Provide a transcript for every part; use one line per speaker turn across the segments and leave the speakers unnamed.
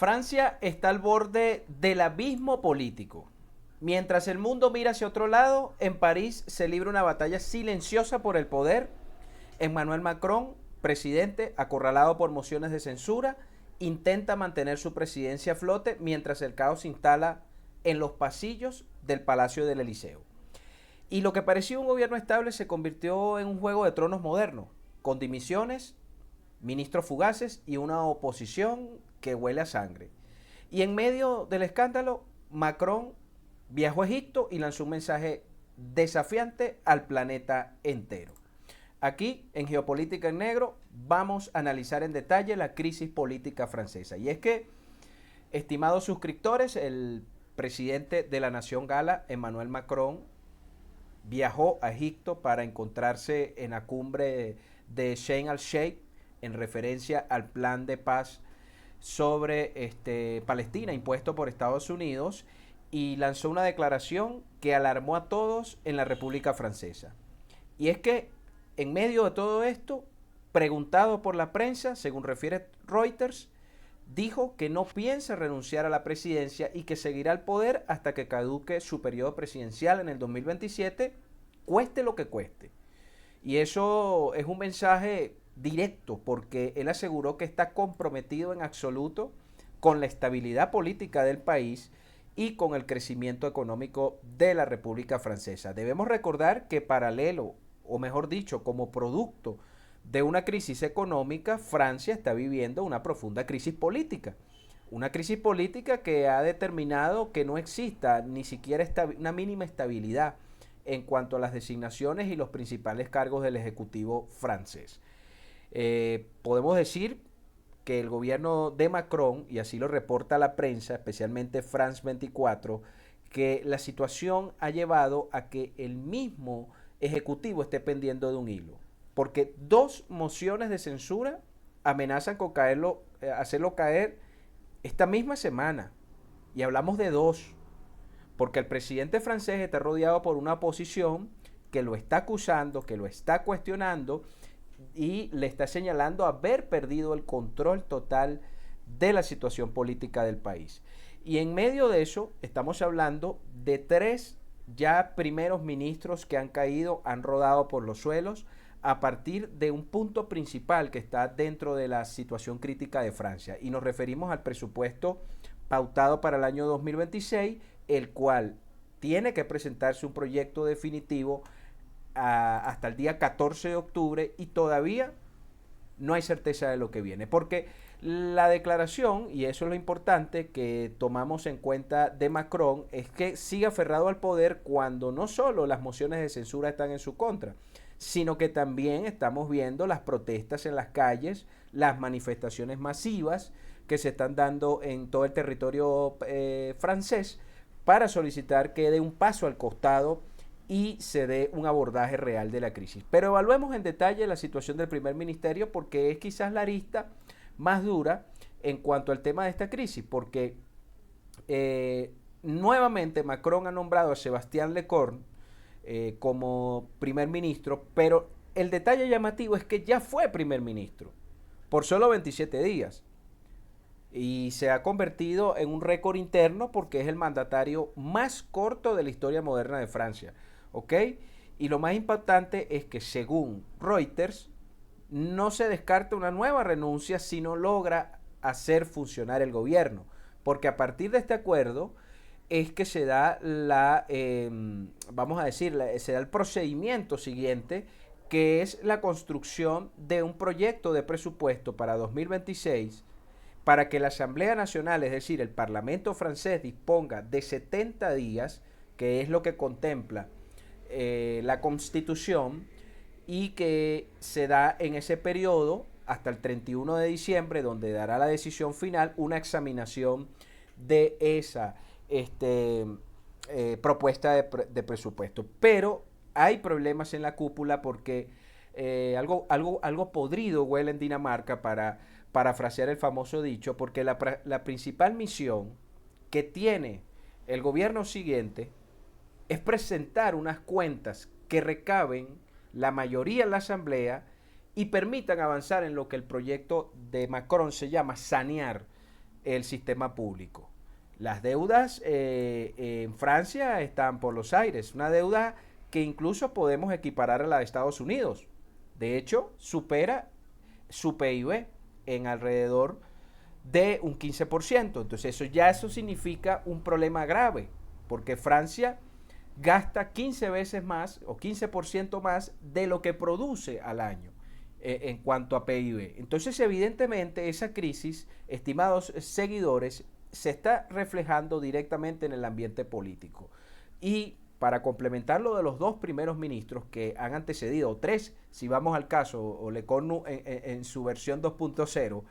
Francia está al borde del abismo político. Mientras el mundo mira hacia otro lado, en París se libra una batalla silenciosa por el poder. Emmanuel Macron, presidente, acorralado por mociones de censura, intenta mantener su presidencia a flote mientras el caos se instala en los pasillos del Palacio del Elíseo. Y lo que parecía un gobierno estable se convirtió en un juego de tronos moderno, con dimisiones, ministros fugaces y una oposición que huele a sangre. Y en medio del escándalo, Macron viajó a Egipto y lanzó un mensaje desafiante al planeta entero. Aquí, en Geopolítica en Negro, vamos a analizar en detalle la crisis política francesa. Y es que, estimados suscriptores, el presidente de la nación gala, Emmanuel Macron, viajó a Egipto para encontrarse en la cumbre de Sharm el-Sheikh en referencia al plan de paz sobre Palestina impuesto por Estados Unidos, y lanzó una declaración que alarmó a todos en la República Francesa. Y es que en medio de todo esto, preguntado por la prensa, según refiere Reuters, dijo que no piensa renunciar a la presidencia y que seguirá al poder hasta que caduque su periodo presidencial en el 2027, cueste lo que cueste. Y eso es un mensaje directo, porque él aseguró que está comprometido en absoluto con la estabilidad política del país y con el crecimiento económico de la República Francesa. Debemos recordar que paralelo, o mejor dicho, como producto de una crisis económica, Francia está viviendo una profunda crisis política. Una crisis política que ha determinado que no exista ni siquiera una mínima estabilidad en cuanto a las designaciones y los principales cargos del Ejecutivo francés. Podemos decir que el gobierno de Macron, y así lo reporta la prensa, especialmente France 24, que la situación ha llevado a que el mismo Ejecutivo esté pendiendo de un hilo. Porque dos mociones de censura amenazan con hacerlo caer esta misma semana. Y hablamos de dos. Porque el presidente francés está rodeado por una oposición que lo está acusando, que lo está cuestionando y le está señalando haber perdido el control total de la situación política del país. Y en medio de eso estamos hablando de tres ya primeros ministros que han caído, han rodado por los suelos a partir de un punto principal que está dentro de la situación crítica de Francia. Y nos referimos al presupuesto pautado para el año 2026, el cual tiene que presentarse un proyecto definitivo hasta el día 14 de octubre y todavía no hay certeza de lo que viene. Porque la declaración, y eso es lo importante que tomamos en cuenta de Macron, es que sigue aferrado al poder cuando no solo las mociones de censura están en su contra, sino que también estamos viendo las protestas en las calles, las manifestaciones masivas que se están dando en todo el territorio francés para solicitar que dé un paso al costado y se dé un abordaje real de la crisis. Pero evaluemos en detalle la situación del primer ministerio, porque es quizás la arista más dura en cuanto al tema de esta crisis, porque nuevamente Macron ha nombrado a Sébastien Lecornu como primer ministro, pero el detalle llamativo es que ya fue primer ministro por solo 27 días y se ha convertido en un récord interno porque es el mandatario más corto de la historia moderna de Francia, ¿ok? Y lo más impactante es que según Reuters no se descarta una nueva renuncia si no logra hacer funcionar el gobierno, porque a partir de este acuerdo es que se da vamos a decir, se da el procedimiento siguiente, que es la construcción de un proyecto de presupuesto para 2026 para que la Asamblea Nacional, es decir, el Parlamento francés, disponga de 70 días, que es lo que contempla la Constitución, y que se da en ese periodo hasta el 31 de diciembre, donde dará la decisión final, una examinación de esa propuesta de presupuesto. Pero hay problemas en la cúpula porque algo podrido huele en Dinamarca, para parafrasear el famoso dicho, porque la principal misión que tiene el gobierno siguiente es presentar unas cuentas que recaben la mayoría en la asamblea y permitan avanzar en lo que el proyecto de Macron se llama sanear el sistema público. Las deudas en Francia están por los aires, una deuda que incluso podemos equiparar a la de Estados Unidos. De hecho, supera su PIB en alrededor de un 15%. Entonces eso significa un problema grave, porque Francia gasta 15 veces más o 15% más de lo que produce al año en cuanto a PIB. Entonces, evidentemente, esa crisis, estimados seguidores, se está reflejando directamente en el ambiente político. Y para complementar lo de los dos primeros ministros que han antecedido, o tres, si vamos al caso, o Lecornu en su versión 2.0,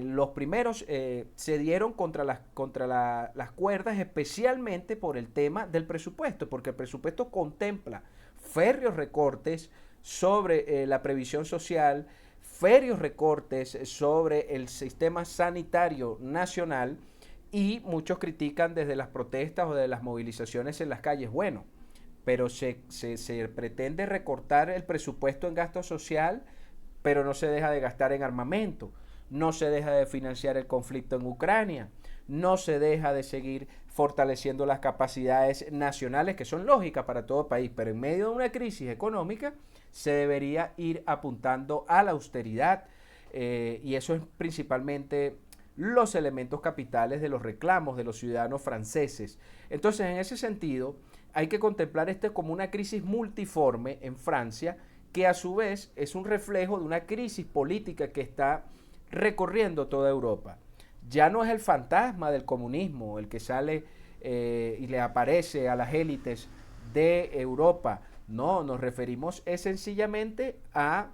los primeros se dieron contra las cuerdas, especialmente por el tema del presupuesto, porque el presupuesto contempla férreos recortes sobre la previsión social, férreos recortes sobre el sistema sanitario nacional, y muchos critican desde las protestas o de las movilizaciones en las calles. Bueno, pero se pretende recortar el presupuesto en gasto social, pero no se deja de gastar en armamento, no se deja de financiar el conflicto en Ucrania, no se deja de seguir fortaleciendo las capacidades nacionales que son lógicas para todo país, pero en medio de una crisis económica se debería ir apuntando a la austeridad, y eso es principalmente los elementos capitales de los reclamos de los ciudadanos franceses. Entonces, en ese sentido, hay que contemplar este como una crisis multiforme en Francia, que a su vez es un reflejo de una crisis política que está recorriendo toda Europa. Ya no es el fantasma del comunismo el que sale y le aparece a las élites de Europa. No, nos referimos sencillamente a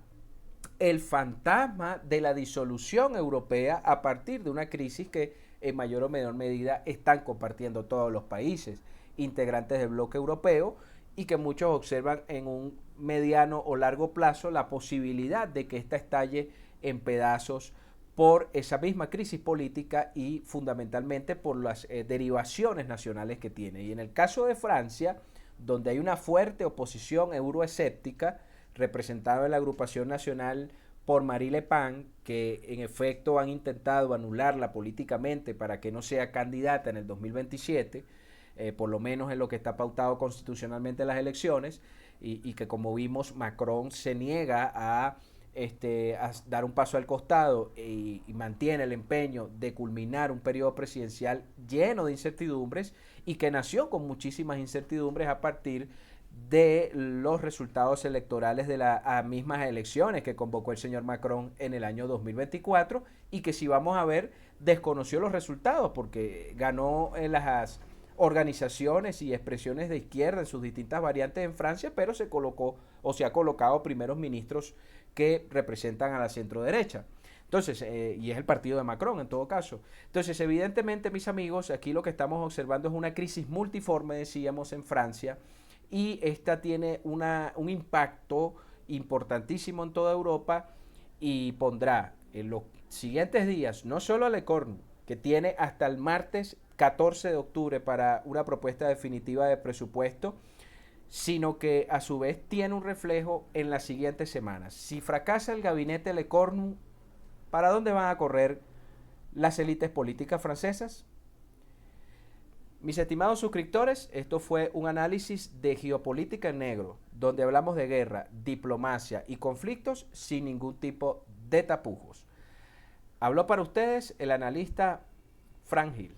el fantasma de la disolución europea a partir de una crisis que en mayor o menor medida están compartiendo todos los países integrantes del bloque europeo, y que muchos observan en un mediano o largo plazo la posibilidad de que ésta estalle en pedazos por esa misma crisis política y fundamentalmente por las derivaciones nacionales que tiene. Y en el caso de Francia, donde hay una fuerte oposición euroescéptica, representado en la agrupación nacional por Marine Le Pen, que en efecto han intentado anularla políticamente para que no sea candidata en el 2027, por lo menos en lo que está pautado constitucionalmente en las elecciones, y que, como vimos, Macron se niega a dar un paso al costado y mantiene el empeño de culminar un periodo presidencial lleno de incertidumbres, y que nació con muchísimas incertidumbres a partir de los resultados electorales de las mismas elecciones que convocó el señor Macron en el año 2024, y que, si vamos a ver, desconoció los resultados porque ganó en las organizaciones y expresiones de izquierda en sus distintas variantes en Francia, pero se colocó o se ha colocado primeros ministros que representan a la centro-derecha. Entonces, y es el partido de Macron en todo caso. Entonces, evidentemente, mis amigos, aquí lo que estamos observando es una crisis multiforme, decíamos, en Francia, y esta tiene un impacto importantísimo en toda Europa, y pondrá en los siguientes días no solo a Lecornu, que tiene hasta el martes 14 de octubre para una propuesta definitiva de presupuesto, sino que a su vez tiene un reflejo en las siguientes semanas. Si fracasa el gabinete Lecornu, ¿para dónde van a correr las élites políticas francesas? Mis estimados suscriptores, esto fue un análisis de geopolítica en negro, donde hablamos de guerra, diplomacia y conflictos sin ningún tipo de tapujos. Habló para ustedes el analista Frank Hill.